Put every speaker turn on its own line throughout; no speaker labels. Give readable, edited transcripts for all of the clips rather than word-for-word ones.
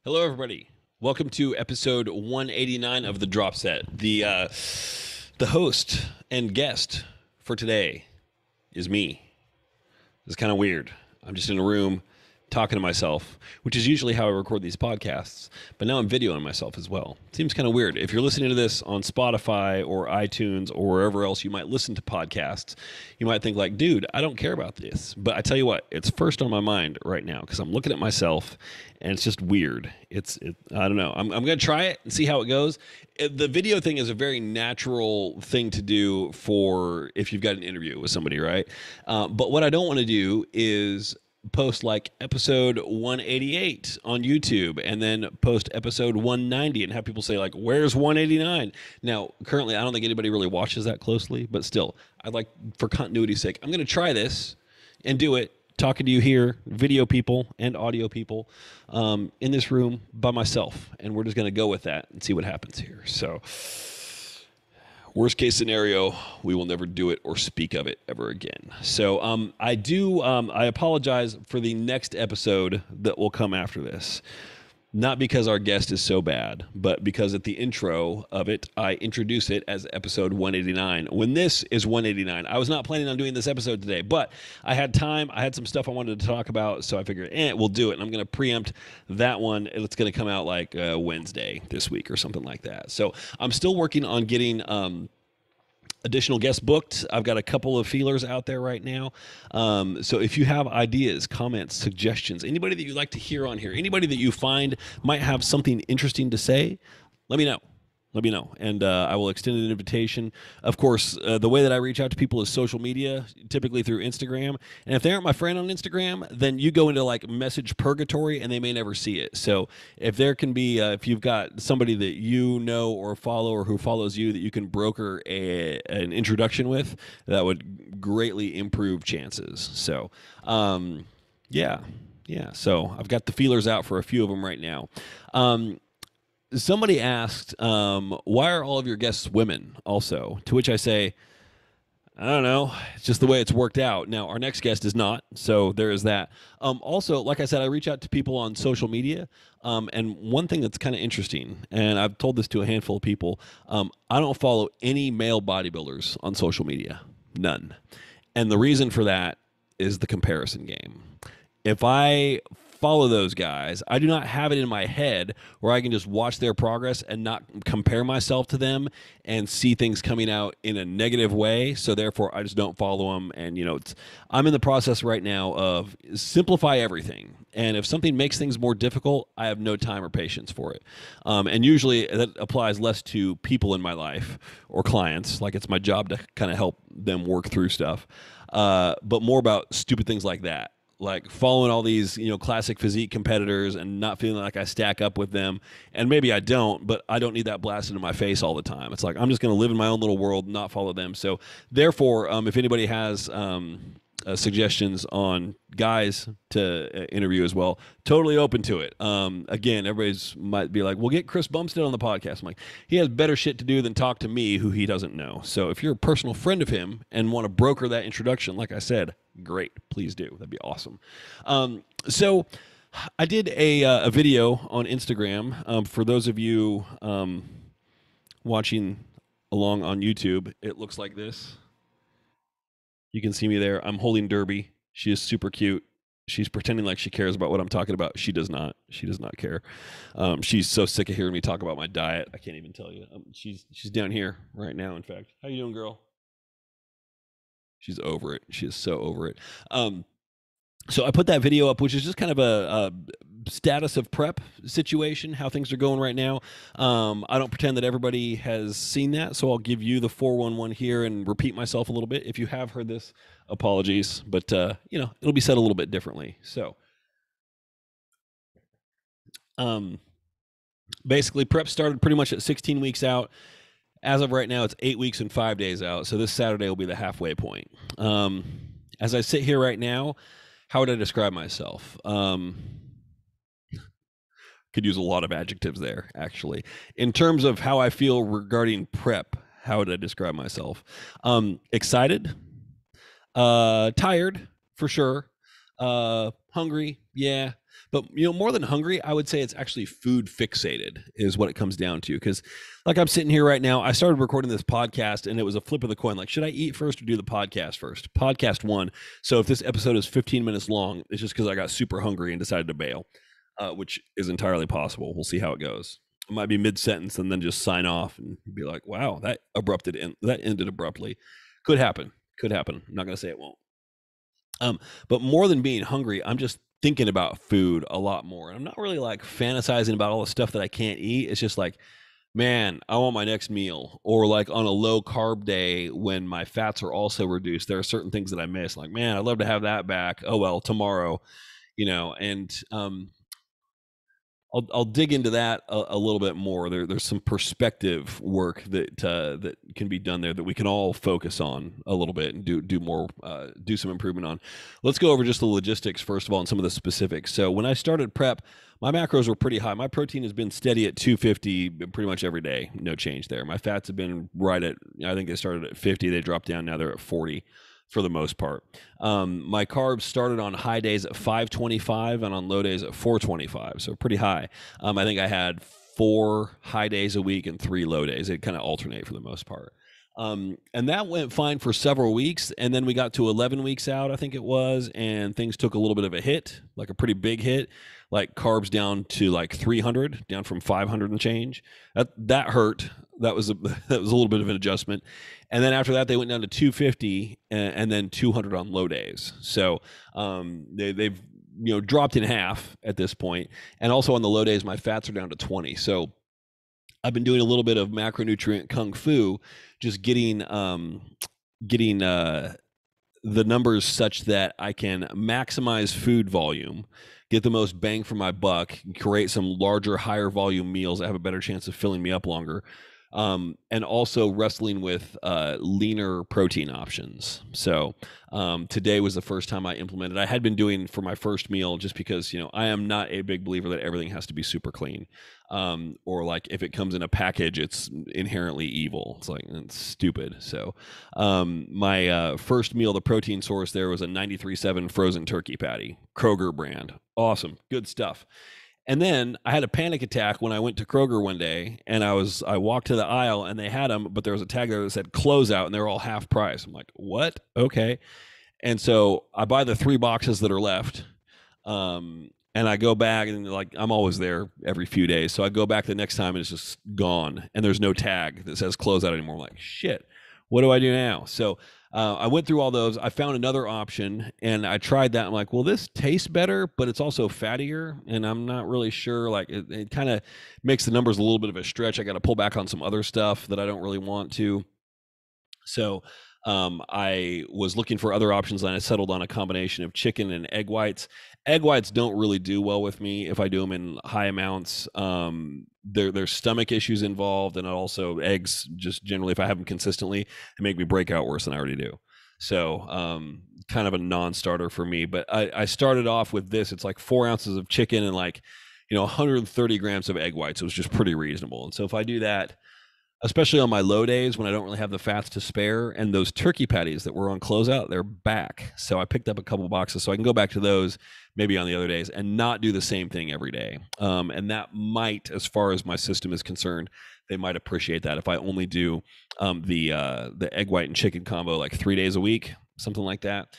Hello, everybody. Welcome to episode 189 of the Drop Set. The host and guest for today is me. It's kind of weird. I'm just in a room talking to myself, which is usually how I record these podcasts. But now I'm videoing myself as well. Seems kind of weird. If you're listening to this on Spotify or iTunes or wherever else you might listen to podcasts, you might think like, dude, I don't care about this. But I tell you what, it's first on my mind right now because I'm looking at myself and it's just weird. I don't know. I'm going to try it and see how it goes. The video thing is a very natural thing to do for if you've got an interview with somebody, right? But what I don't want to do is post like episode 188 on YouTube and then post episode 190 and have people say like, where's 189? Now, currently, I don't think anybody really watches that closely, but still, I'd like, for continuity's sake, I'm going to try this and do it, talking to you here, video people and audio people, in this room by myself. And we're just going to go with that and see what happens here. So, worst case scenario, we will never do it or speak of it ever again. So I apologize for the next episode that will come after this. Not because our guest is so bad, but because at the intro of it, I introduce it as episode 189. When this is 189, I was not planning on doing this episode today, but I had time. I had some stuff I wanted to talk about, so I figured, we'll do it. And I'm going to preempt that one. It's going to come out like Wednesday this week or something like that. So I'm still working on getting additional guests booked. I've got a couple of feelers out there right now. So if you have ideas, comments, suggestions, anybody that you'd like to hear on here, anybody that you find might have something interesting to say, let me know. Let me know, and I will extend an invitation. Of course, the way that I reach out to people is social media, typically through Instagram. And if they aren't my friend on Instagram, then you go into like message purgatory, and they may never see it. So if there can be, if you've got somebody that you know or follow or who follows you that you can broker an introduction with, that would greatly improve chances. So, yeah. So I've got the feelers out for a few of them right now. Somebody asked, why are all of your guests women also? To which I say, I don't know. It's just the way it's worked out. Now, our next guest is not, so there is that. Also, like I said, I reach out to people on social media, and one thing that's kind of interesting, and I've told this to a handful of people, I don't follow any male bodybuilders on social media. None. And the reason for that is the comparison game. If I follow those guys, I do not have it in my head where I can just watch their progress and not compare myself to them and see things coming out in a negative way. So therefore, I just don't follow them. And I'm in the process right now of simplify everything. And if something makes things more difficult, I have no time or patience for it. And usually that applies less to people in my life or clients, like it's my job to kind of help them work through stuff, but more about stupid things like that. Like following all these, classic physique competitors and not feeling like I stack up with them. And maybe I don't, but I don't need that blasted in my face all the time. It's like, I'm just going to live in my own little world, not follow them. So therefore, if anybody has suggestions on guys to interview as well, totally open to it. Again, everybody's might be like, well, get Chris Bumstead on the podcast. I'm like, he has better shit to do than talk to me who he doesn't know. So if you're a personal friend of him and want to broker that introduction, like I said, great, please do. That'd be awesome. So I did a video on Instagram. For those of you watching along on YouTube, it looks like this. You can see me there. I'm holding Derby. She is super cute. She's pretending like she cares about what I'm talking about. She does not. She does not care. She's so sick of hearing me talk about my diet. I can't even tell you. She's down here right now, in fact. How you doing, girl? She's over it. She is so over it. So I put that video up, which is just kind of a status of prep situation, how things are going right now. I don't pretend that everybody has seen that, so I'll give you the 411 here and repeat myself a little bit. If you have heard this, apologies, but it'll be said a little bit differently. So basically, prep started pretty much at 16 weeks out. As of right now, it's 8 weeks and 5 days out, so this Saturday will be the halfway point. As I sit here right now, how would I describe myself? Could use a lot of adjectives there, actually. In terms of how I feel regarding prep, how would I describe myself? Excited, tired, for sure, hungry, yeah. But, more than hungry, I would say it's actually food fixated is what it comes down to. Because, like, I'm sitting here right now, I started recording this podcast, and it was a flip of the coin. Like, should I eat first or do the podcast first? Podcast won. So if this episode is 15 minutes long, it's just because I got super hungry and decided to bail, which is entirely possible. We'll see how it goes. It might be mid-sentence and then just sign off and be like, wow, that ended abruptly. Could happen. Could happen. I'm not going to say it won't. But more than being hungry, I'm just thinking about food a lot more. And I'm not really like fantasizing about all the stuff that I can't eat. It's just like, man, I want my next meal. Or like on a low carb day when my fats are also reduced, there are certain things that I miss. Like, man, I'd love to have that back. Oh, well, tomorrow, and I'll dig into that a little bit more. There's some perspective work that can be done there that we can all focus on a little bit and do some improvement on. Let's go over just the logistics first of all and some of the specifics. So when I started prep, my macros were pretty high. My protein has been steady at 250 pretty much every day. No change there. My fats have been right at, I think they started at 50. They dropped down. Now they're at 40. For the most part. My carbs started on high days at 525 and on low days at 425, so pretty high. I think I had 4 high days a week and 3 low days. It kind of alternate for the most part. And that went fine for several weeks, and then we got to 11 weeks out, I think it was, and things took a little bit of a hit, like a pretty big hit, like carbs down to like 300, down from 500 and change. That hurt. That was a little bit of an adjustment. And then after that, they went down to 250 and then 200 on low days. So they've dropped in half at this point. And also on the low days, my fats are down to 20. So I've been doing a little bit of macronutrient kung fu, just getting the numbers such that I can maximize food volume, get the most bang for my buck, create some larger, higher volume meals that have a better chance of filling me up longer. And also wrestling with leaner protein options. So today was the first time I implemented. I had been doing for my first meal just because, I am not a big believer that everything has to be super clean. Or like if it comes in a package, it's inherently evil. It's like, it's stupid. So my first meal, the protein source there was a 93.7 frozen turkey patty, Kroger brand. Awesome. Good stuff. And then I had a panic attack when I went to Kroger one day, and I walked to the aisle and they had them, but there was a tag there that said closeout and they were all half price. I'm like, what? Okay. And so I buy the 3 boxes that are left. And I go back and like, I'm always there every few days. So I go back the next time and it's just gone and there's no tag that says closeout anymore. I'm like, shit, what do I do now? So I went through all those. I found another option and I tried that. I'm like, well, this tastes better, but it's also fattier. And I'm not really sure. Like it kind of makes the numbers a little bit of a stretch. I got to pull back on some other stuff that I don't really want to. So I was looking for other options and I settled on a combination of chicken and egg whites. Egg whites don't really do well with me if I do them in high amounts. There's stomach issues involved, and also eggs, just generally, if I have them consistently, they make me break out worse than I already do. So kind of a non-starter for me. But I started off with this. It's like 4 ounces of chicken and like 130 grams of egg whites. It was just pretty reasonable. And so if I do that, especially on my low days when I don't really have the fats to spare, and those turkey patties that were on closeout, they're back. So I picked up a couple boxes so I can go back to those maybe on the other days and not do the same thing every day. And that might, as far as my system is concerned, they might appreciate that if I only do the egg white and chicken combo like 3 days a week, something like that.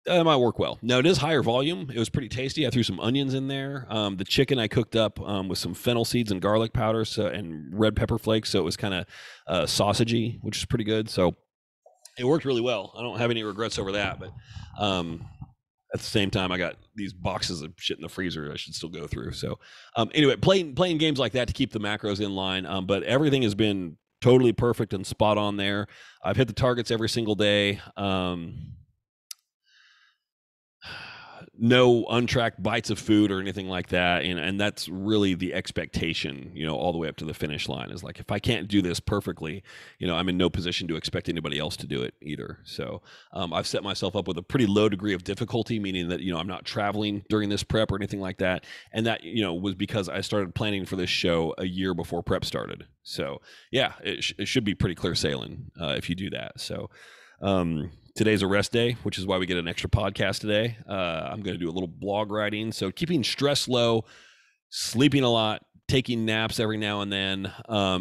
That might work well. No, it is higher volume. It was pretty tasty. I threw some onions in there. The chicken I cooked up with some fennel seeds and garlic powder and red pepper flakes, so it was kind of sausagey, which is pretty good. So it worked really well. I don't have any regrets over that. But at the same time, I got these boxes of shit in the freezer I should still go through. So anyway, playing games like that to keep the macros in line. But everything has been totally perfect and spot on there. I've hit the targets every single day. No untracked bites of food or anything like that. And that's really the expectation, all the way up to the finish line is like, if I can't do this perfectly, I'm in no position to expect anybody else to do it either. So I've set myself up with a pretty low degree of difficulty, meaning that, I'm not traveling during this prep or anything like that. And that, was because I started planning for this show a year before prep started. So yeah, it should be pretty clear sailing if you do that. So Today's a rest day, which is why we get an extra podcast today. I'm going to do a little blog writing. So keeping stress low, sleeping a lot, taking naps every now and then,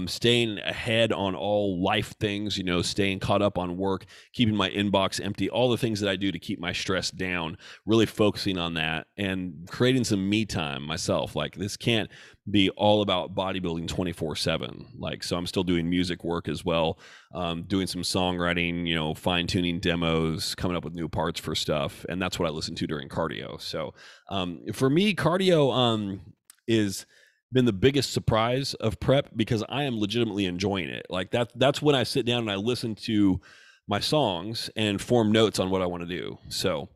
staying ahead on all life things, staying caught up on work, keeping my inbox empty, all the things that I do to keep my stress down, really focusing on that and creating some me time myself. Like, this can't be all about bodybuilding 24/7. Like, so I'm still doing music work as well, doing some songwriting, fine tuning demos, coming up with new parts for stuff. And that's what I listen to during cardio. So for me, cardio is been the biggest surprise of prep because I am legitimately enjoying it. Like, that's when I sit down and I listen to my songs and form notes on what I want to do. So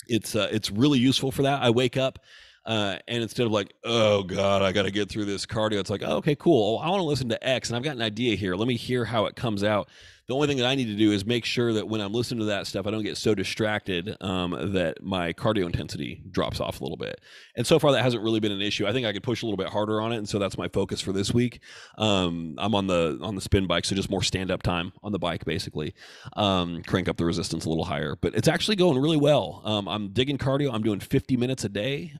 it's really useful for that. I wake up and instead of like, oh God, I got to get through this cardio, it's like, oh, okay, cool. Oh, I want to listen to X and I've got an idea here. Let me hear how it comes out. The only thing that I need to do is make sure that when I'm listening to that stuff, I don't get so distracted that my cardio intensity drops off a little bit. And so far, that hasn't really been an issue. I think I could push a little bit harder on it, and so that's my focus for this week. I'm on the spin bike, so just more stand-up time on the bike, basically. Crank up the resistance a little higher, but it's actually going really well. I'm digging cardio. I'm doing 50 minutes a day,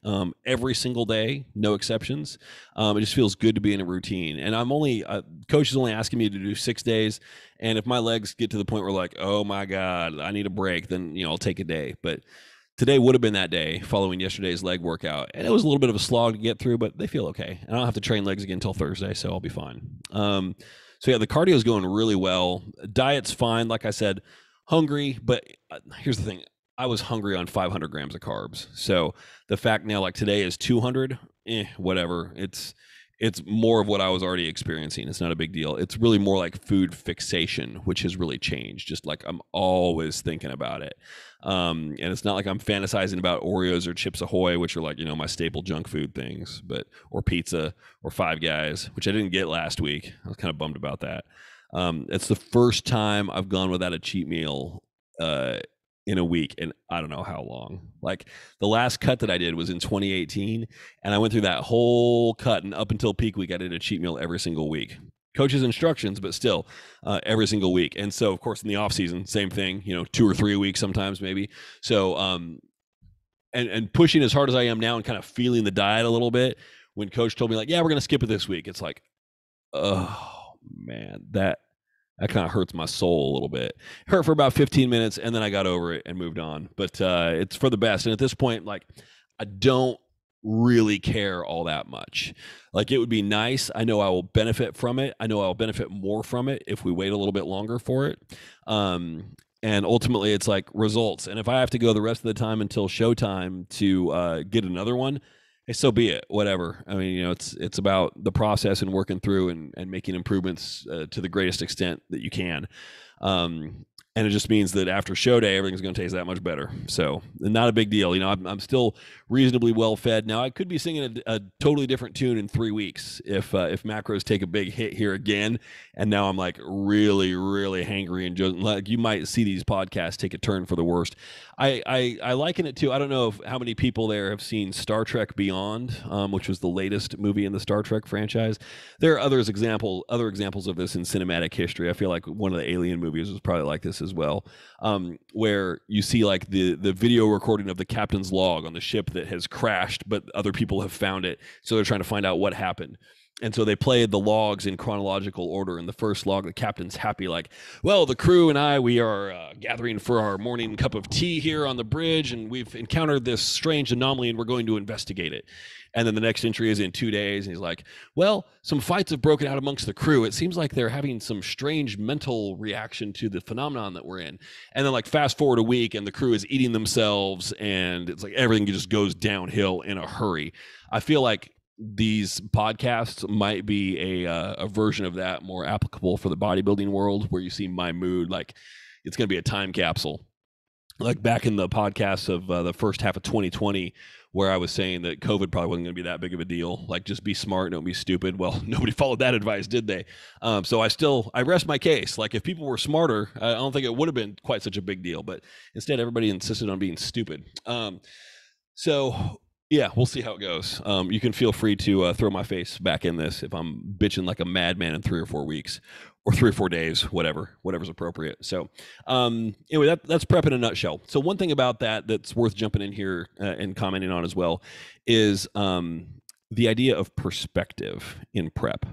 every single day, no exceptions. It just feels good to be in a routine. And coach is only asking me to do 6 days. And if my legs get to the point where like, oh my God, I need a break, then, I'll take a day. But today would have been that day following yesterday's leg workout. And it was a little bit of a slog to get through, but they feel okay. And I don't have to train legs again until Thursday, so I'll be fine. So yeah, the cardio is going really well. Diet's fine. Like I said, hungry, but here's the thing. I was hungry on 500 grams of carbs. So the fact now, like today is 200, whatever. It's more of what I was already experiencing. It's not a big deal. It's really more like food fixation, which has really changed. Just like I'm always thinking about it. And it's not like I'm fantasizing about Oreos or Chips Ahoy, which are like, my staple junk food things, or pizza or Five Guys, which I didn't get last week. I was kind of bummed about that. It's the first time I've gone without a cheat meal in a week, and I don't know how long. Like, the last cut that I did was in 2018, and I went through that whole cut, and up until peak week, I did a cheat meal every single week. Coach's instructions, but still, every single week. And so, of course, in the off season, same thing. 2 or 3 a week sometimes, maybe. So, and pushing as hard as I am now, and kind of feeling the diet a little bit. When Coach told me like, yeah, we're gonna skip it this week, it's like, oh man, that kind of hurts my soul a little bit. Hurt for about 15 minutes, and then I got over it and moved on. But it's for the best. And at this point, like, I don't really care all that much. Like, it would be nice. I know I will benefit from it. I know I'll benefit more from it if we wait a little bit longer for it. And ultimately, it's like results. And if I have to go the rest of the time until showtime to get another one, hey, so be it. Whatever. I mean, it's about the process and working through and making improvements to the greatest extent that you can. And it just means that after show day, everything's going to taste that much better. So not a big deal. I'm still reasonably well fed. Now, I could be singing a totally different tune in 3 weeks if macros take a big hit here again. And now I'm like really, really hangry, and just like, you might see these podcasts take a turn for the worst. I liken it to, I don't know how many people there have seen Star Trek Beyond, which was the latest movie in the Star Trek franchise. There are other examples of this in cinematic history. I feel like one of the Alien movies was probably like this as well, where you see like the video recording of the captain's log on the ship that has crashed, but other people have found it, so they're trying to find out what happened. And so they played the logs in chronological order. In the first log, the captain's happy, like, well, the crew and I, we are gathering for our morning cup of tea here on the bridge, and we've encountered this strange anomaly, and we're going to investigate it. And then the next entry is in 2 days, and he's like, well, some fights have broken out amongst the crew. It seems like they're having some strange mental reaction to the phenomenon that we're in. And then, like, fast forward a week, and the crew is eating themselves, and it's like everything just goes downhill in a hurry. I feel like these podcasts might be a version of that, more applicable for the bodybuilding world, where you see my mood, like it's going to be a time capsule. Like back in the podcasts of the first half of 2020, where I was saying that COVID probably wasn't going to be that big of a deal. Like, just be smart, don't be stupid. Well, nobody followed that advice, did they? So I rest my case. Like, if people were smarter, I don't think it would have been quite such a big deal. But instead, everybody insisted on being stupid. So yeah, we'll see how it goes. You can feel free to throw my face back in this if I'm bitching like a madman in 3 or 4 weeks, or 3 or 4 days, whatever's appropriate. So anyway, that's prep in a nutshell. So one thing about that's worth jumping in here and commenting on as well is the idea of perspective in prep.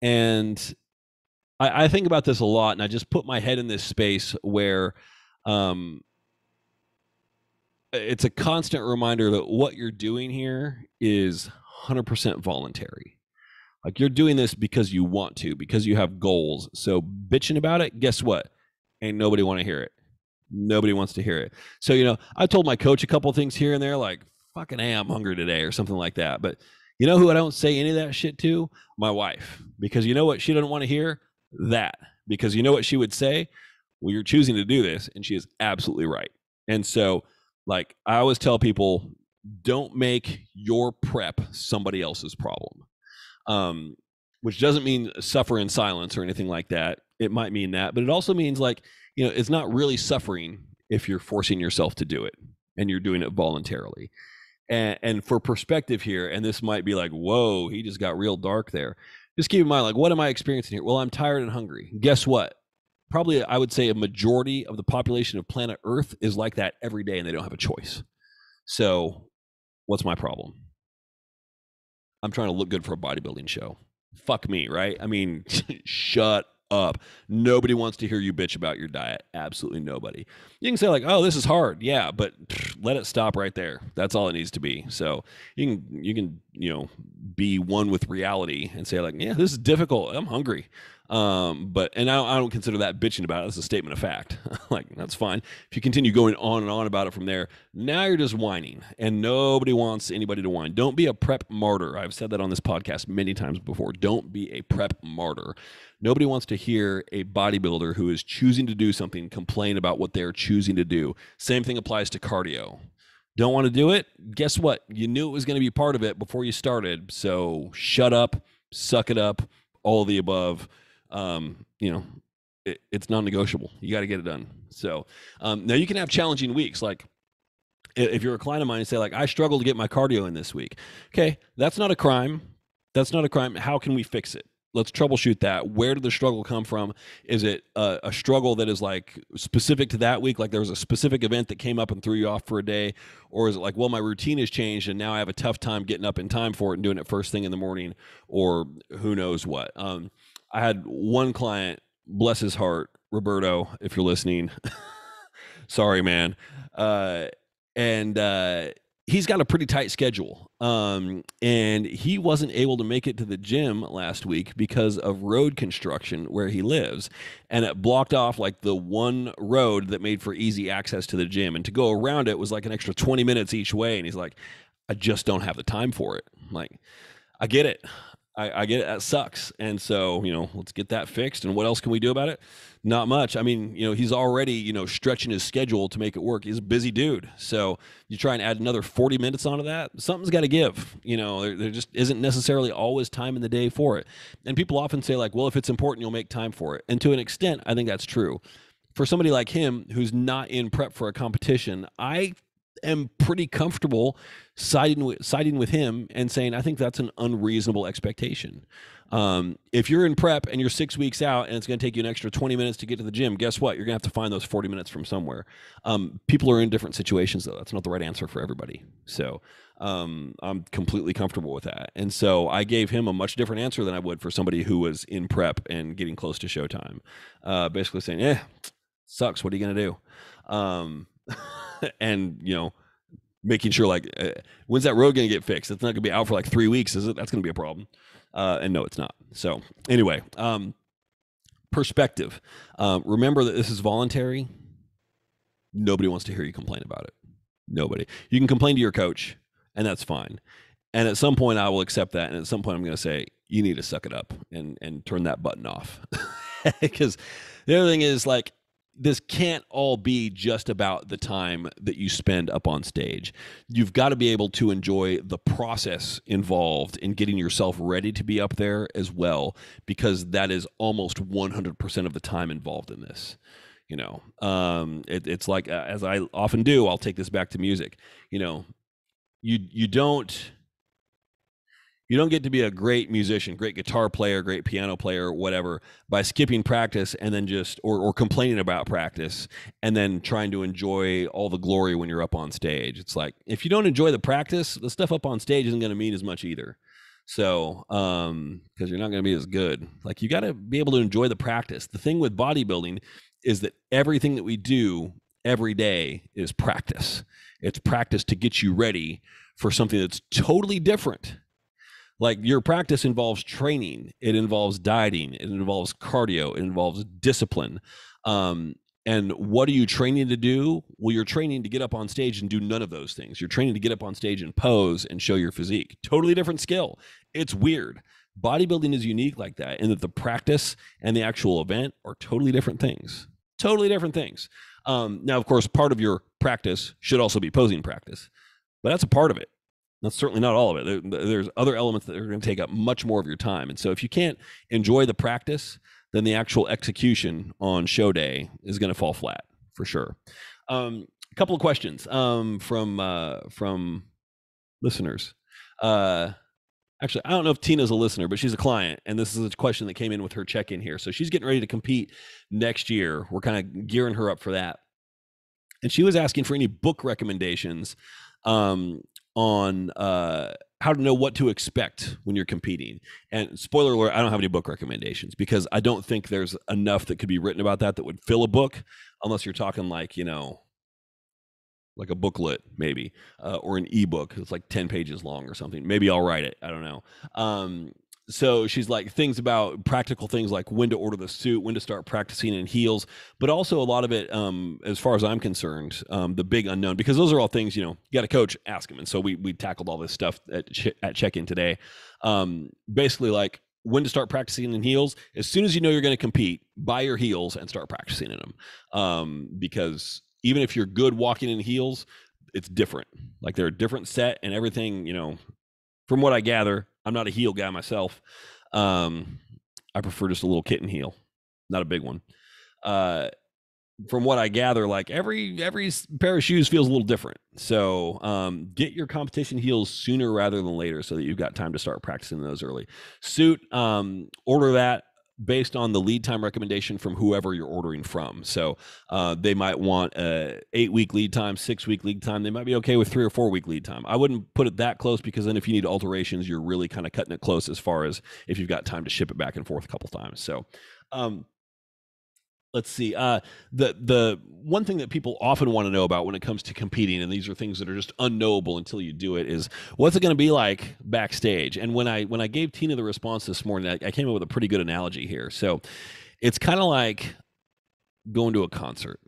And I think about this a lot, and I just put my head in this space where it's a constant reminder that what you're doing here is 100% voluntary. Like, you're doing this because you want to, because you have goals. So bitching about it, guess what? Ain't nobody want to hear it. Nobody wants to hear it. So, I told my coach a couple of things here and there, like, fucking hey, I'm hungry today or something like that. But you know who I don't say any of that shit to? My wife. Because you know what she doesn't want to hear? That. Because you know what she would say? Well, you're choosing to do this. And she is absolutely right. And so, like, I always tell people, don't make your prep somebody else's problem. Which doesn't mean suffer in silence or anything like that. It might mean that, but it also means, like, it's not really suffering if you're forcing yourself to do it and you're doing it voluntarily. And for perspective here, and this might be like, whoa, he just got real dark there. Just keep in mind, like, what am I experiencing here? Well, I'm tired and hungry. Guess what? Probably, I would say a majority of the population of planet Earth is like that every day, and they don't have a choice. So what's my problem? I'm trying to look good for a bodybuilding show. Fuck me, right? I mean, shut up. Nobody wants to hear you bitch about your diet. Absolutely nobody. You can say, like, oh, this is hard. Yeah, but let it stop right there. That's all it needs to be. So you can be one with reality and say, like, yeah, this is difficult. I'm hungry. But I don't consider that bitching about it. That's a statement of fact. Like, that's fine. If you continue going on and on about it from there, now you're just whining, and nobody wants anybody to whine. Don't be a prep martyr. I've said that on this podcast many times before. Don't be a prep martyr. Nobody wants to hear a bodybuilder who is choosing to do something complain about what they're choosing to do. Same thing applies to cardio. Don't want to do it? Guess what? You knew it was going to be part of it before you started. So shut up, suck it up, all of the above. It's non-negotiable. You got to get it done. So now you can have challenging weeks. Like, if you're a client of mine and say, like, I struggle to get my cardio in this week. Okay, that's not a crime. That's not a crime. How can we fix it? Let's troubleshoot that. Where did the struggle come from? Is it a struggle that is, like, specific to that week? Like, there was a specific event that came up and threw you off for a day? Or is it like, well, my routine has changed and now I have a tough time getting up in time for it and doing it first thing in the morning, or who knows what? I had one client, bless his heart, Roberto, if you're listening, sorry, man. He's got a pretty tight schedule. And he wasn't able to make it to the gym last week because of road construction where he lives. And it blocked off, like, the one road that made for easy access to the gym. And to go around it was like an extra 20 minutes each way. And he's like, I just don't have the time for it. I'm like, I get it. I get it. That sucks. And so, let's get that fixed. And what else can we do about it? Not much. I mean, he's already, stretching his schedule to make it work. He's a busy dude. So you try and add another 40 minutes onto that, something's got to give. There just isn't necessarily always time in the day for it. And people often say, like, well, if it's important, you'll make time for it. And to an extent, I think that's true. For somebody like him who's not in prep for a competition, I am pretty comfortable siding with him and saying, I think that's an unreasonable expectation. If you're in prep and you're 6 weeks out and it's going to take you an extra 20 minutes to get to the gym, guess what? You're going to have to find those 40 minutes from somewhere. People are in different situations, though. That's not the right answer for everybody. So I'm completely comfortable with that. And so I gave him a much different answer than I would for somebody who was in prep and getting close to showtime. Basically saying, sucks. What are you going to do? And, making sure, like, when's that road going to get fixed? It's not going to be out for like 3 weeks, is it? That's going to be a problem. And no, it's not. So anyway, perspective. Remember that this is voluntary. Nobody wants to hear you complain about it. Nobody. You can complain to your coach, and that's fine. And at some point, I will accept that. And at some point, I'm going to say, you need to suck it up and turn that button off. Because the other thing is, like, this can't all be just about the time that you spend up on stage. You've got to be able to enjoy the process involved in getting yourself ready to be up there as well, because that is almost 100% of the time involved in this. It's like, as I often do, I'll take this back to music. You don't You don't get to be a great musician, great guitar player, great piano player, whatever, by skipping practice and then just or complaining about practice and then trying to enjoy all the glory when you're up on stage. It's like if you don't enjoy the practice, the stuff up on stage isn't going to mean as much either. So, because you're not going to be as good. Like you got to be able to enjoy the practice. The thing with bodybuilding is that everything that we do every day is practice. It's practice to get you ready for something that's totally different. Like your practice involves training, it involves dieting, it involves cardio, it involves discipline. And what are you training to do? Well, you're training to get up on stage and do none of those things. You're training to get up on stage and pose and show your physique. Totally different skill. It's weird. Bodybuilding is unique like that in that the practice and the actual event are totally different things. Totally different things. Now, of course, part of your practice should also be posing practice, but that's a part of it. That's certainly not all of it. There's other elements that are going to take up much more of your time. And so if you can't enjoy the practice, then the actual execution on show day is going to fall flat for sure. A couple of questions from listeners. Actually, I don't know if Tina's a listener, but she's a client, and this is a question that came in with her check-in here. So she's getting ready to compete next year. We're kind of gearing her up for that. And she was asking for any book recommendations on how to know what to expect when you're competing. And spoiler alert, I don't have any book recommendations because I don't think there's enough that could be written about that would fill a book, unless you're talking like, you know, like a booklet maybe, or an ebook. It's like 10 pages long or something. Maybe I'll write it. I don't know. So she's like things about practical things like when to order the suit, when to start practicing in heels, but also a lot of it, as far as I'm concerned, the big unknown, because those are all things, you know, you got a coach, ask him. And so we tackled all this stuff at check-in today. Basically like when to start practicing in heels. As soon as you know you're going to compete, buy your heels and start practicing in them. Because even if you're good walking in heels, it's different. Like they're a different set and everything, you know, from what I gather, I'm not a heel guy myself. I prefer just a little kitten heel, not a big one. From what I gather, like every pair of shoes feels a little different. So get your competition heels sooner rather than later so that you've got time to start practicing those early. Suit, order that based on the lead time recommendation from whoever you're ordering from. So they might want a 8-week lead time, 6-week lead time. They might be okay with 3 or 4 week lead time. I wouldn't put it that close because then if you need alterations, you're really kind of cutting it close as far as if you've got time to ship it back and forth a couple times. So let's see. The one thing that people often want to know about when it comes to competing, and these are things that are just unknowable until you do it, is what's it going to be like backstage? And when I gave Tina the response this morning, I came up with a pretty good analogy here. So it's kind of like going to a concert.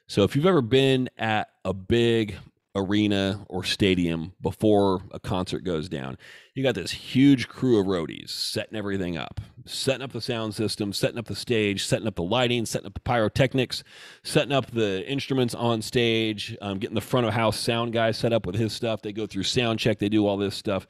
So if you've ever been at a big arena or stadium before a concert goes down, you got this huge crew of roadies setting everything up, setting up the sound system, setting up the stage, setting up the lighting, setting up the pyrotechnics, setting up the instruments on stage, getting the front of house sound guy set up with his stuff. They go through sound check. They do all this stuff.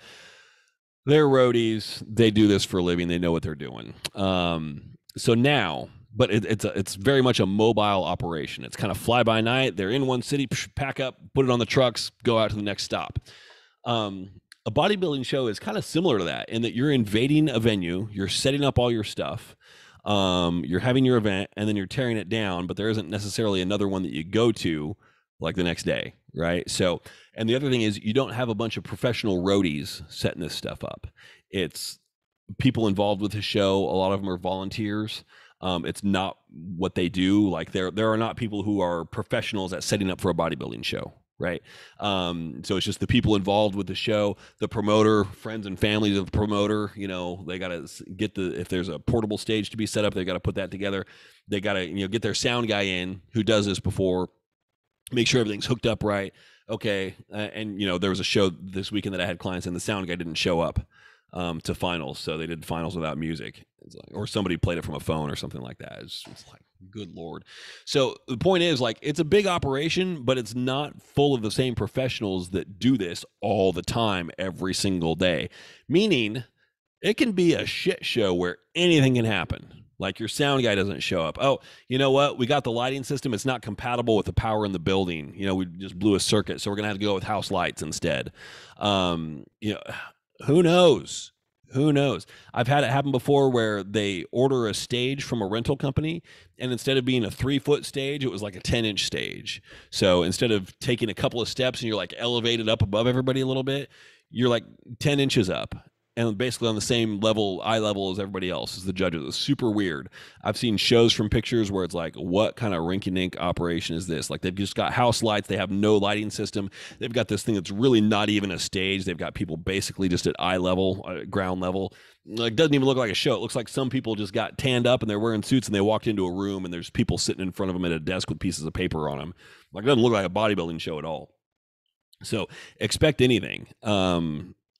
They're roadies. They do this for a living. They know what they're doing. So now, but it's very much a mobile operation. It's kind of fly by night. They're in one city, pack up, put it on the trucks, go out to the next stop. A bodybuilding show is kind of similar to that in that you're invading a venue, you're setting up all your stuff, you're having your event, and then you're tearing it down, but there isn't necessarily another one that you go to like the next day, right? So, and the other thing is you don't have a bunch of professional roadies setting this stuff up. It's people involved with the show. A lot of them are volunteers. It's not what they do. Like there are not people who are professionals at setting up for a bodybuilding show, right? So it's just the people involved with the show, the promoter, friends and families of the promoter. You know, they got to get if there's a portable stage to be set up, they got to put that together. They got to, get their sound guy in who does this before, make sure everything's hooked up right. Okay. And there was a show this weekend that I had clients and the sound guy didn't show up to finals. So they did finals without music. It's like, or somebody played it from a phone or something like that. It's like, good Lord. So the point is, like, it's a big operation, but it's not full of the same professionals that do this all the time, every single day. Meaning it can be a shit show where anything can happen. Like your sound guy doesn't show up. Oh, you know what? We got the lighting system. It's not compatible with the power in the building. We just blew a circuit. So we're going to have to go with house lights instead. Who knows? Who knows? I've had it happen before where they order a stage from a rental company, and instead of being a 3-foot stage, it was like a 10-inch stage. So instead of taking a couple of steps and you're like elevated up above everybody a little bit, you're like 10 inches up and basically on the same level, eye level as everybody else, as the judges. It's super weird. I've seen shows from pictures where it's like, what kind of rinky-dink operation is this? Like, they've just got house lights. They have no lighting system. They've got this thing that's really not even a stage. They've got people basically just at eye level, ground level. Like, doesn't even look like a show. It looks like some people just got tanned up and they're wearing suits and they walked into a room and there's people sitting in front of them at a desk with pieces of paper on them. Like, it doesn't look like a bodybuilding show at all. So expect anything.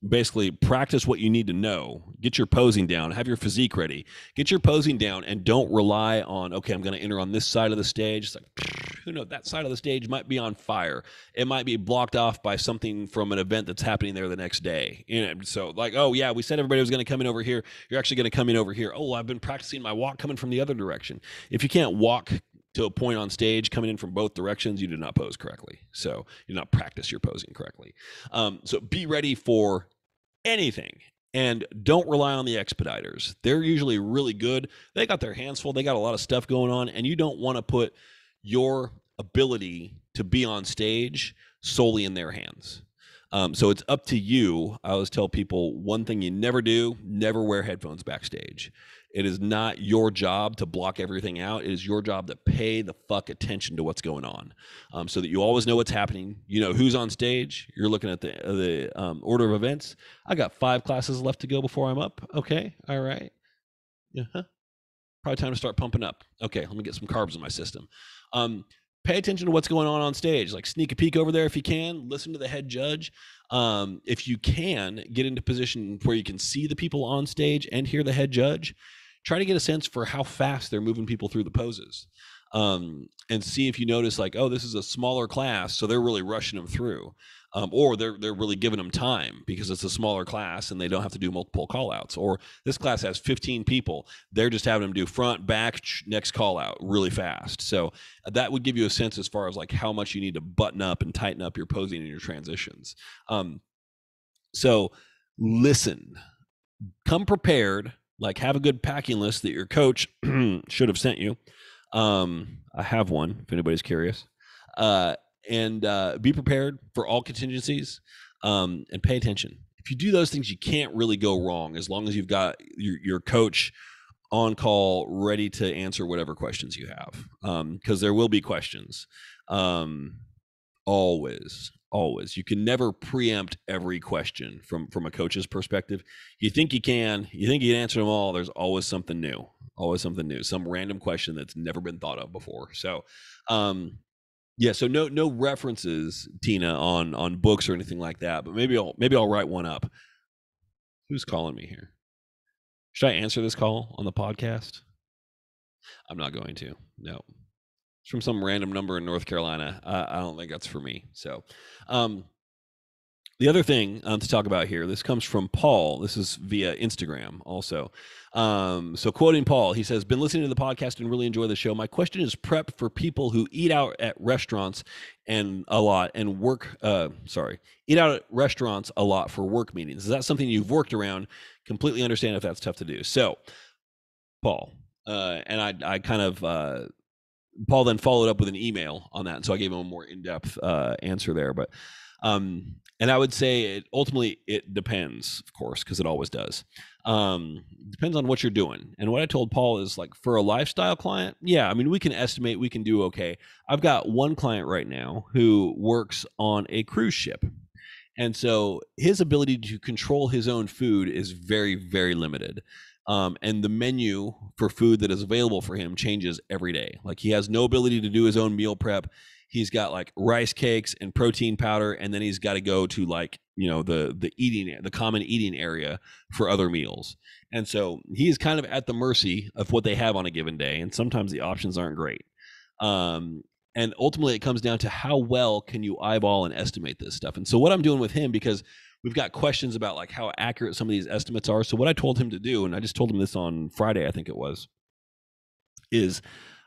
Basically, practice what you need to know. Get your posing down. Have your physique ready. Get your posing down, and don't rely on, okay, I'm going to enter on this side of the stage. It's like, who knows? That side of the stage might be on fire. It might be blocked off by something from an event that's happening there the next day. You know, so like, oh yeah, we said everybody was going to come in over here. You're actually going to come in over here. Oh, I've been practicing my walk coming from the other direction. If you can't walk to a point on stage coming in from both directions, you did not pose correctly. So you did not practice your posing correctly. So be ready for anything, and don't rely on the expediters. They're usually really good. They got their hands full. They got a lot of stuff going on, and you don't want to put your ability to be on stage solely in their hands. So it's up to you. I always tell people one thing you never do: never wear headphones backstage. It is not your job to block everything out. It is your job to pay the fuck attention to what's going on, so that you always know what's happening. You know who's on stage. You're looking at the order of events. I got 5 classes left to go before I'm up. Okay, all right. Yeah, probably time to start pumping up. Okay, let me get some carbs in my system. Pay attention to what's going on stage. Like, sneak a peek over there if you can. Listen to the head judge. If you can, get into position where you can see the people on stage and hear the head judge. Try to get a sense for how fast they're moving people through the poses, and see if you notice, like, oh, this is a smaller class, so they're really rushing them through, or they're really giving them time because it's a smaller class and they don't have to do multiple call outs. Or this class has 15 people, they're just having them do front, back, next call out really fast. So that would give you a sense as far as like how much you need to button up and tighten up your posing and your transitions. So listen, come prepared. Like, have a good packing list that your coach should have sent you. I have one if anybody's curious. And be prepared for all contingencies, and pay attention. If you do those things, you can't really go wrong as long as you've got your coach on call ready to answer whatever questions you have, because there will be questions. Always. You can never preempt every question from a coach's perspective. You think you can answer them all. There's always something new, some random question that's never been thought of before. So, yeah, so no references, Tina, on books or anything like that, but maybe I'll write one up. Who's calling me here? Should I answer this call on the podcast? I'm not going to. No. It's from some random number in North Carolina. I don't think that's for me. So, the other thing to talk about here, this comes from Paul. This is via Instagram also. So quoting Paul, he says, been listening to the podcast and really enjoy the show. My question is prep for people who eat out at restaurants eat out at restaurants a lot for work meetings. Is that something you've worked around? Completely understand if that's tough to do. So, Paul, and I kind of... Paul then followed up with an email on that, and so I gave him a more in-depth answer there. But and I would say ultimately it depends, of course, because it always does. Depends on what you're doing. And what I told Paul is, like, for a lifestyle client, yeah, I mean, we can estimate, we can do okay. I've got one client right now who works on a cruise ship. And so his ability to control his own food is very, very limited. And the menu for food that is available for him changes every day. Like, he has no ability to do his own meal prep. He's got like rice cakes and protein powder, and then he's got to go to, like, you know, the common eating area for other meals. And so he is kind of at the mercy of what they have on a given day, and sometimes the options aren't great. And ultimately, it comes down to how well can you eyeball and estimate this stuff. And so what I'm doing with him, because we've got questions about like how accurate some of these estimates are. So what I told him to do, and I just told him this on Friday, I think it was, is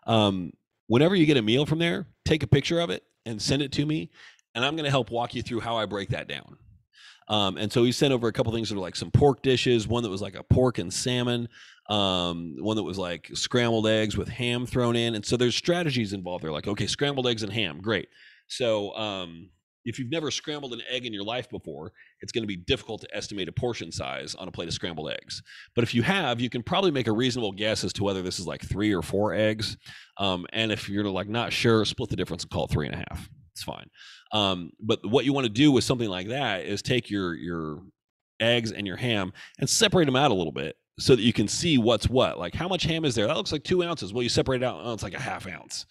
whenever you get a meal from there, take a picture of it and send it to me, and I'm going to help walk you through how I break that down. And so he sent over a couple things that are like some pork dishes, one that was like a pork and salmon, one that was like scrambled eggs with ham thrown in. And so there's strategies involved. They're like, okay, scrambled eggs and ham, great. So if you've never scrambled an egg in your life before, it's going to be difficult to estimate a portion size on a plate of scrambled eggs. But if you have, you can probably make a reasonable guess as to whether this is like 3 or 4 eggs. And if you're like not sure, split the difference and call it 3.5. It's fine. But what you want to do with something like that is take your eggs and your ham and separate them out a little bit so that you can see what's what. Like, how much ham is there? That looks like 2 ounces. Well, you separate it out. Oh, it's like a half ounce.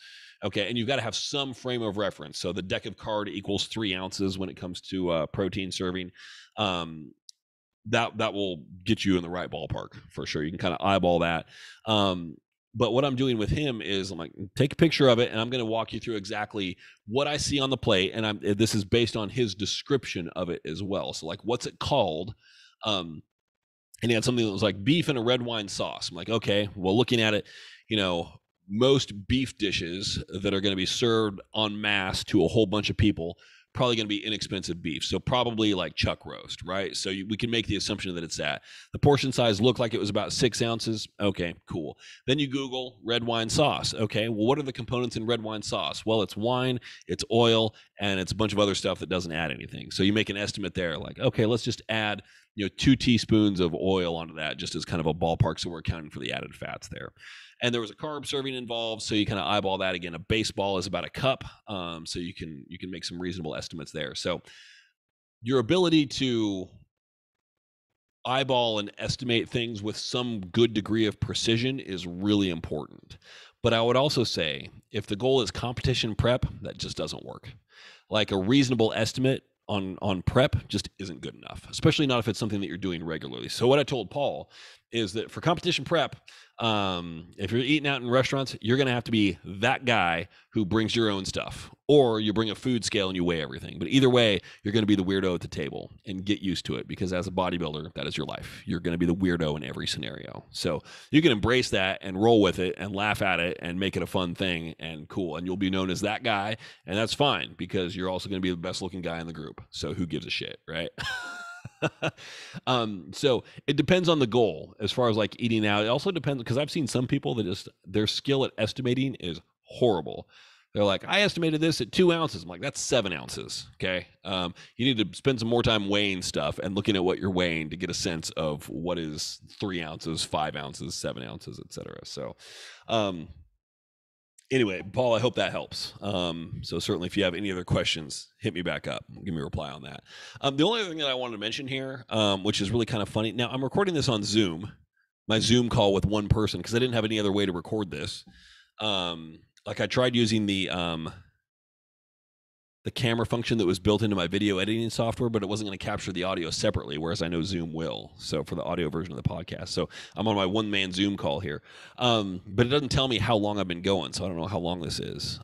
Okay, and you've got to have some frame of reference. So the deck of card equals 3 ounces when it comes to protein serving. That will get you in the right ballpark for sure. You can kind of eyeball that. But what I'm doing with him is I'm like, take a picture of it, and I'm going to walk you through exactly what I see on the plate. And this is based on his description of it as well. So like, what's it called? And he had something that was like beef in a red wine sauce. I'm like, okay, well, looking at it, most beef dishes that are going to be served en masse to a whole bunch of people probably going to be inexpensive beef. So probably like chuck roast, right? So we can make the assumption that it's that. The portion size looked like it was about 6 ounces. Okay, cool. Then you Google red wine sauce. Okay, well, what are the components in red wine sauce? Well, it's wine, it's oil, and it's a bunch of other stuff that doesn't add anything. So you make an estimate there, like, okay, let's just add 2 teaspoons of oil onto that, just as kind of a ballpark, so we're accounting for the added fats there. And there was a carb serving involved, so you kind of eyeball that. Again, a baseball is about a cup, so you can make some reasonable estimates there. So your ability to eyeball and estimate things with some good degree of precision is really important. But I would also say, if the goal is competition prep, that just doesn't work. Like, a reasonable estimate on prep just isn't good enough, especially not if it's something that you're doing regularly. So what I told Paul is that for competition prep, if you're eating out in restaurants, you're going to have to be that guy who brings your own stuff, or you bring a food scale and you weigh everything. But either way, you're going to be the weirdo at the table, and get used to it, because as a bodybuilder, that is your life. You're going to be the weirdo in every scenario. So you can embrace that and roll with it and laugh at it and make it a fun thing and cool. And you'll be known as that guy. And that's fine, because you're also going to be the best looking guy in the group. So who gives a shit, right? So it depends on the goal as far as like eating out. It also depends, because I've seen some people that just, their skill at estimating is horrible. They're like, I estimated this at 2 ounces. I'm like, that's 7 ounces. Okay. You need to spend some more time weighing stuff and looking at what you're weighing to get a sense of what is 3 ounces, 5 ounces, 7 ounces, etc. So, anyway, Paul, I hope that helps. So certainly if you have any other questions, hit me back up. Give me a reply on that. The only other thing that I wanted to mention here, which is really kind of funny. Now, I'm recording this on Zoom, my Zoom call with one person, because I didn't have any other way to record this. Like, I tried using the camera function that was built into my video editing software, but it wasn't going to capture the audio separately, whereas I know Zoom will. So for the audio version of the podcast. So I'm on my one-man Zoom call here. But it doesn't tell me how long I've been going, so I don't know how long this is.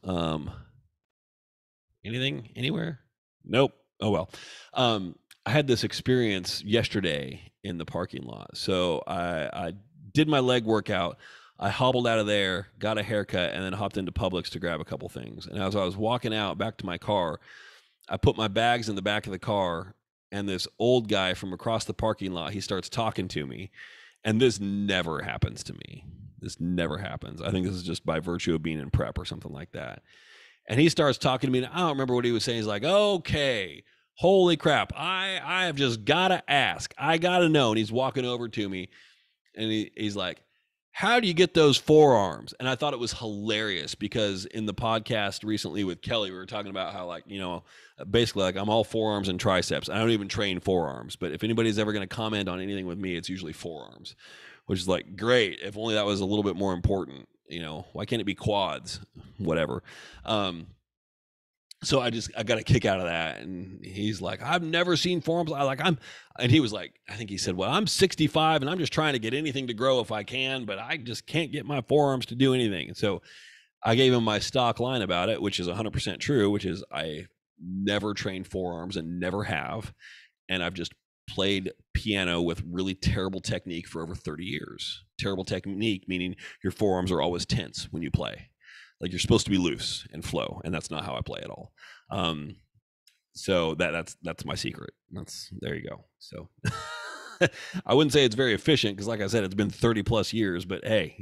Anything? Anywhere? Nope. Oh, well. I had this experience yesterday in the parking lot. So I did my leg workout. I hobbled out of there, got a haircut, and then hopped into Publix to grab a couple things. And as I was walking out back to my car, I put my bags in the back of the car, and this old guy from across the parking lot, he starts talking to me. And this never happens to me. This never happens. I think this is just by virtue of being in prep or something like that. And he starts talking to me, and I don't remember what he was saying. He's like, okay, holy crap, I have just got to ask. I got to know. And he's walking over to me, and he's like, how do you get those forearms? And I thought it was hilarious, because in the podcast recently with Kelly, we were talking about how, like, basically, like, I'm all forearms and triceps. I don't even train forearms, but if anybody's ever going to comment on anything with me, it's usually forearms, which is like, great. If only that was a little bit more important. Why can't it be quads? Whatever. So I got a kick out of that. And he's like, I've never seen forearms. And he was like, I think he said, well, I'm 65 and I'm just trying to get anything to grow if I can, but I just can't get my forearms to do anything. And so I gave him my stock line about it, which is 100% true, which is I never trained forearms and never have. And I've just played piano with really terrible technique for over 30 years. Terrible technique, meaning your forearms are always tense when you play. Like, you're supposed to be loose and flow, and that's not how I play at all. So that's my secret. There you go. So I wouldn't say it's very efficient because, like I said, it's been 30 plus years. But hey,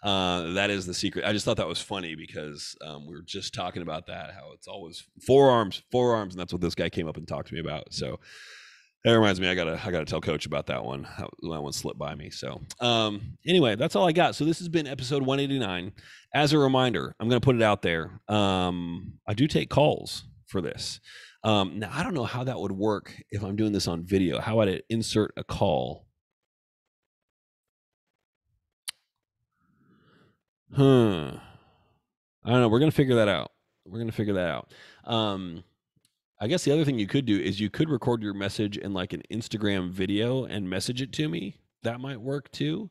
that is the secret. I just thought that was funny because we were just talking about that, how it's always forearms, and that's what this guy came up and talked to me about. So that reminds me, I gotta tell Coach about that one. That one slipped by me. So anyway, that's all I got. So this has been episode 189. As a reminder, I'm gonna put it out there. I do take calls for this. Now I don't know how that would work if I'm doing this on video. How would I insert a call? I don't know. We're gonna figure that out. I guess the other thing you could do is you could record your message in like an Instagram video and message it to me. That might work too.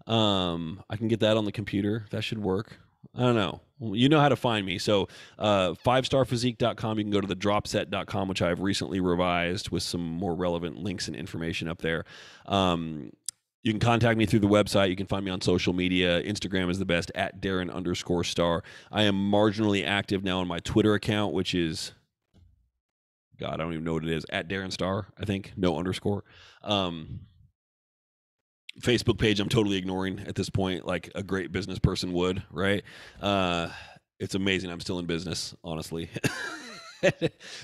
I can get that on the computer. That should work. I don't know. You know how to find me. So 5starphysique.com. You can go to the dropset.com, which I've recently revised with some more relevant links and information up there. You can contact me through the website. You can find me on social media. Instagram is the best, at Darin_star. I am marginally active now on my Twitter account, which is, God, I don't even know what it is, at Darin Star, I think, no underscore. Facebook page I'm totally ignoring at this point, like a great business person would, right? It's amazing I'm still in business, honestly.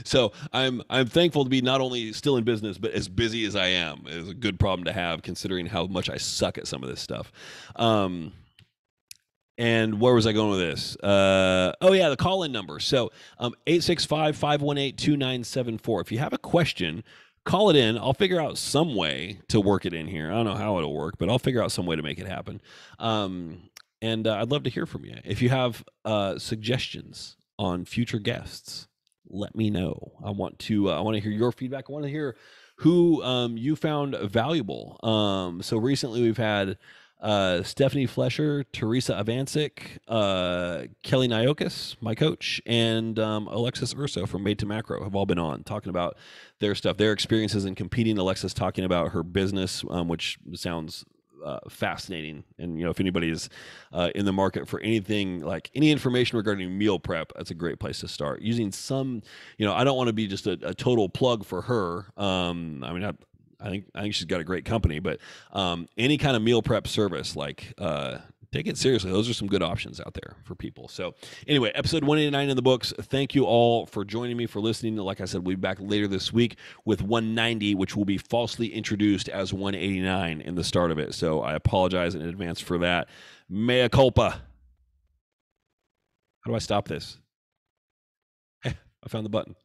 So I'm thankful to be not only still in business, but as busy as I am. It's a good problem to have, considering how much I suck at some of this stuff. And where was I going with this? Oh, yeah, the call-in number. So 865-518-2974. If you have a question, call it in. I'll figure out some way to work it in here. I don't know how it'll work, but I'll figure out some way to make it happen. And I'd love to hear from you. If you have suggestions on future guests, let me know. I want to hear your feedback. I want to hear who you found valuable. So recently we've had Stephanie Flesher, Teresa Avancic, Kelly Nyokis, my coach, and Alexis Urso from Made to Macro have all been on talking about their stuff, their experiences in competing. Alexis talking about her business, which sounds fascinating. And, if anybody is in the market for anything, like any information regarding meal prep, that's a great place to start. Using some, I don't want to be just a total plug for her. I think she's got a great company, but any kind of meal prep service, like take it seriously. Those are some good options out there for people. So anyway, episode 189 in the books. Thank you all for joining me, for listening. Like I said, we'll be back later this week with 190, which will be falsely introduced as 189 in the start of it. So I apologize in advance for that. Mea culpa. How do I stop this? I found the button.